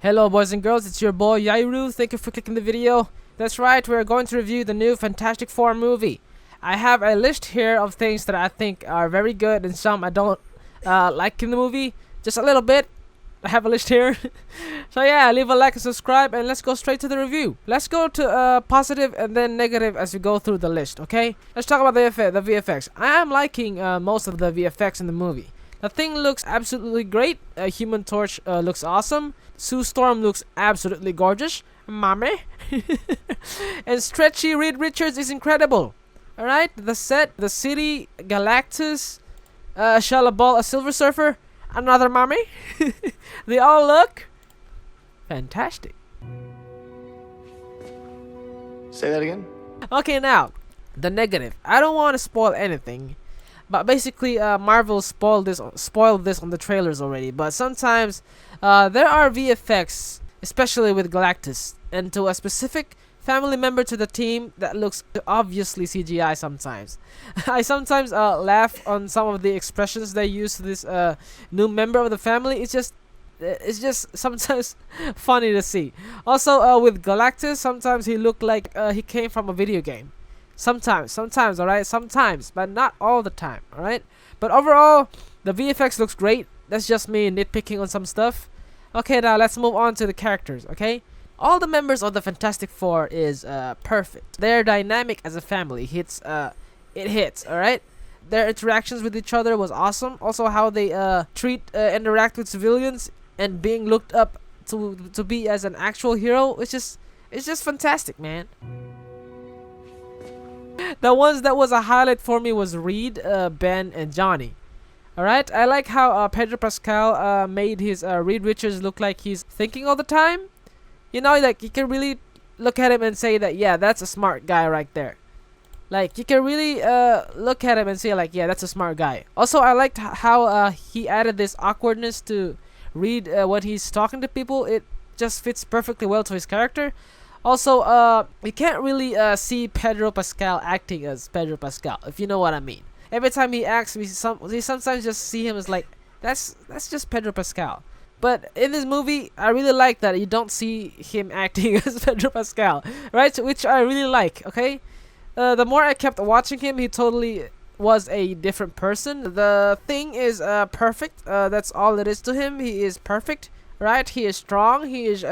Hello boys and girls, it's your boy Yairu. Thank you for clicking the video. That's right, we're going to review the new Fantastic Four movie. I have a list here of things that I think are very good and some I don't like in the movie. Just a little bit. I have a list here. So yeah, leave a like and subscribe and let's go straight to the review. Let's go to positive and then negative as we go through the list, okay? Let's talk about the VFX. I am liking most of the VFX in the movie. The thing looks absolutely great. Human Torch looks awesome. Sue Storm looks absolutely gorgeous. Mommy. And stretchy Reed Richards is incredible. Alright, the set, the city, Galactus, Shalabal, a Silver Surfer, another mommy. They all look fantastic. Say that again? Okay, now, the negative. I don't want to spoil anything. But basically, Marvel spoiled this on the trailers already. But sometimes there are VFX, especially with Galactus, and to a specific family member to the team that looks obviously CGI sometimes. I sometimes laugh on some of the expressions they use to this new member of the family. It's just sometimes funny to see. Also, with Galactus, sometimes he looked like he came from a video game. Sometimes, alright? Sometimes, but not all the time, alright? But overall, the VFX looks great. That's just me nitpicking on some stuff. Okay, now let's move on to the characters, okay? All the members of the Fantastic Four is perfect. Their dynamic as a family hits, alright? Their interactions with each other was awesome. Also, how they interact with civilians and being looked up to be as an actual hero, it's just fantastic, man. The ones that was a highlight for me was Reed, Ben, and Johnny. Alright, I like how Pedro Pascal made his Reed Richards look like he's thinking all the time. You know, like, you can really look at him and say that, yeah, that's a smart guy right there. Like, you can really look at him and say, like, yeah, that's a smart guy. Also, I liked how he added this awkwardness to Reed when he's talking to people. It just fits perfectly well to his character. Also, you can't really see Pedro Pascal acting as Pedro Pascal, if you know what I mean. Every time he acts, we sometimes just see him as like, that's just Pedro Pascal. But in this movie, I really like that you don't see him acting as Pedro Pascal, right? Which I really like, okay? The more I kept watching him, he totally was a different person. The thing is perfect. That's all it is to him. He is perfect, right? He is strong. He is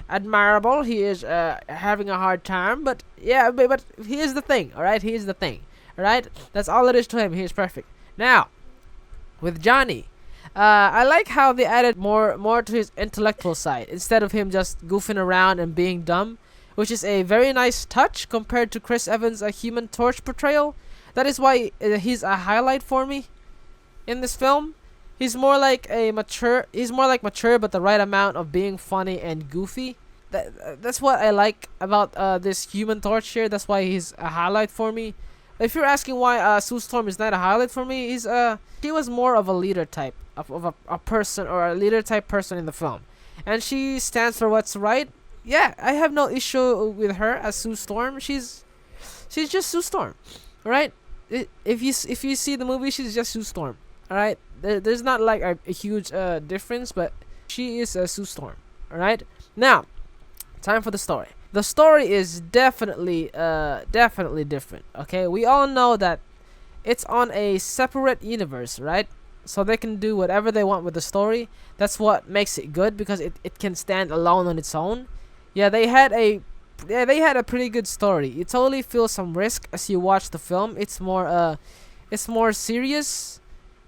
admirable. He is having a hard time, but yeah, but he is the thing, all right? He is the thing, all right? That's all it is to him. He is perfect. Now, with Johnny, I like how they added more to his intellectual side instead of him just goofing around and being dumb, which is a very nice touch compared to Chris Evans' Human Torch portrayal. That is why he's a highlight for me in this film. He's more like mature, but the right amount of being funny and goofy. That's what I like about this Human Torch here. That's why he's a highlight for me. If you're asking why Sue Storm is not a highlight for me, she was more of a leader type of a person, or a leader type person in the film, and she stands for what's right. Yeah, I have no issue with her as Sue Storm. She's just Sue Storm, right? If you see the movie, she's just Sue Storm. All right, there's not like a huge difference, but she is a Sue Storm. All right, now time for the story. The story is definitely different. Okay, we all know that it's on a separate universe, right? So they can do whatever they want with the story. That's what makes it good, because it can stand alone on its own. Yeah, they had a pretty good story. You totally feel some risk as you watch the film. It's more serious.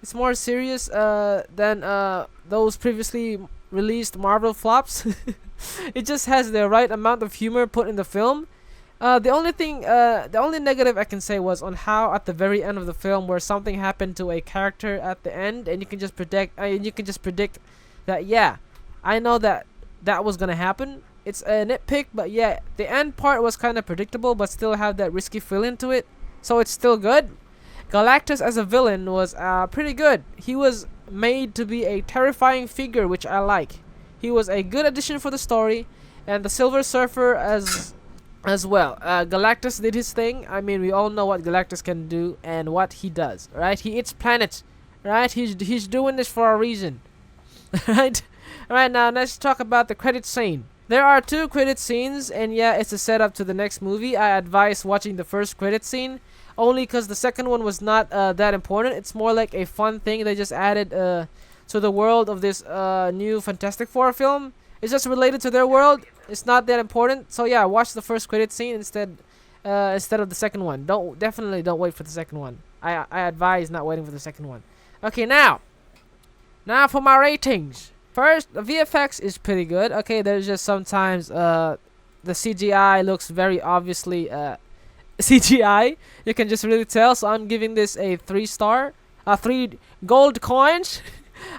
It's more serious than those previously released Marvel flops. It just has the right amount of humor put in the film. The only negative I can say was on how at the very end of the film, where something happened to a character at the end, and you can just predict that, yeah, I know that was gonna happen. It's a nitpick, but yeah, the end part was kind of predictable, but still have that risky feeling to it, so it's still good. Galactus as a villain was pretty good. He was made to be a terrifying figure, which I like. He was a good addition for the story, and the Silver Surfer as well. Galactus did his thing. I mean, we all know what Galactus can do and what he does, right? He eats planets, right? He's doing this for a reason, right? Alright, now let's talk about the credit scene. There are 2 credit scenes, and yeah, it's a setup to the next movie. I advise watching the first credit scene, only because the second one was not that important. It's more like a fun thing they just added to the world of this new Fantastic Four film. It's just related to their world. It's not that important. So yeah, watch the first credit scene instead of the second one. Definitely don't wait for the second one. I advise not waiting for the second one. Okay, now for my ratings. First, the VFX is pretty good. Okay, there's just sometimes the CGI looks very obviously CGI. You can just really tell. So I'm giving this a 3 star. 3 gold coins.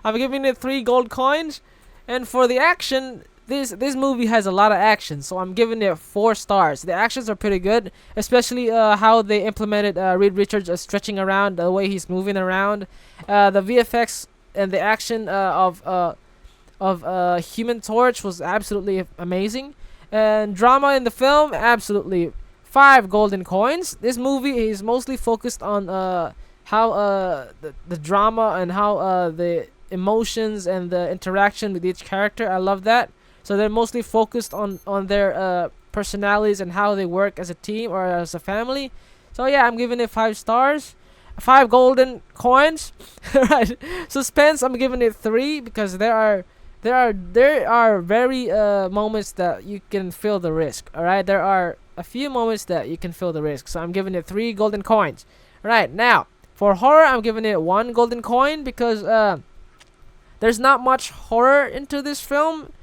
I'm giving it 3 gold coins. And for the action, this movie has a lot of action, so I'm giving it 4 stars. The actions are pretty good, especially how they implemented Reed Richards stretching around, the way he's moving around, the VFX and the action of Human Torch was absolutely amazing, and drama in the film, absolutely 5 golden coins. This movie is mostly focused on how the drama and how the emotions and the interaction with each character. I love that. So they're mostly focused on their personalities and how they work as a team or as a family. So yeah, I'm giving it 5 stars. 5 golden coins. Right. Suspense, I'm giving it 3 because there are very moments that you can feel the risk. All right, there are a few moments that you can feel the risk. So I'm giving it 3 golden coins. All right, now for horror, I'm giving it 1 golden coin because there's not much horror into this film.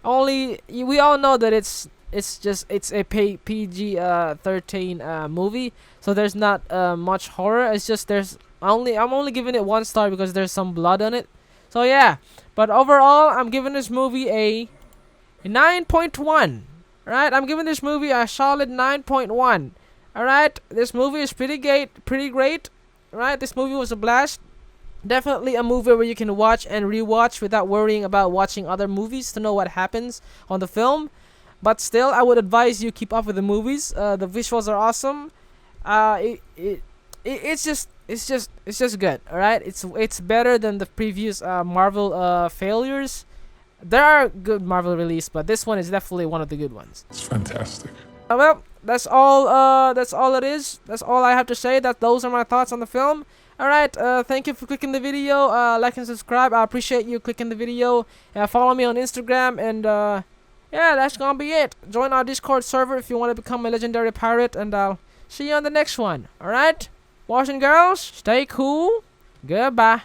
We all know that it's a PG 13 movie, so there's not much horror. It's just I'm only giving it 1 star because there's some blood on it. So yeah, but overall I'm giving this movie a 9.1. Right, I'm giving this movie a solid 9.1. All right, this movie is pretty great. Right, this movie was a blast. Definitely a movie where you can watch and rewatch without worrying about watching other movies to know what happens on the film. But still, I would advise you keep up with the movies. The visuals are awesome. It's just good. All right, it's better than the previous Marvel failures. There are good Marvel releases, but this one is definitely one of the good ones. It's fantastic. Well, that's all. That's all it is. That's all I have to say. Those are my thoughts on the film. Alright, thank you for clicking the video, like and subscribe. I appreciate you clicking the video. Follow me on Instagram, and yeah, that's gonna be it. Join our Discord server if you want to become a legendary pirate, and I'll see you on the next one. Alright, boys and girls, stay cool. Goodbye.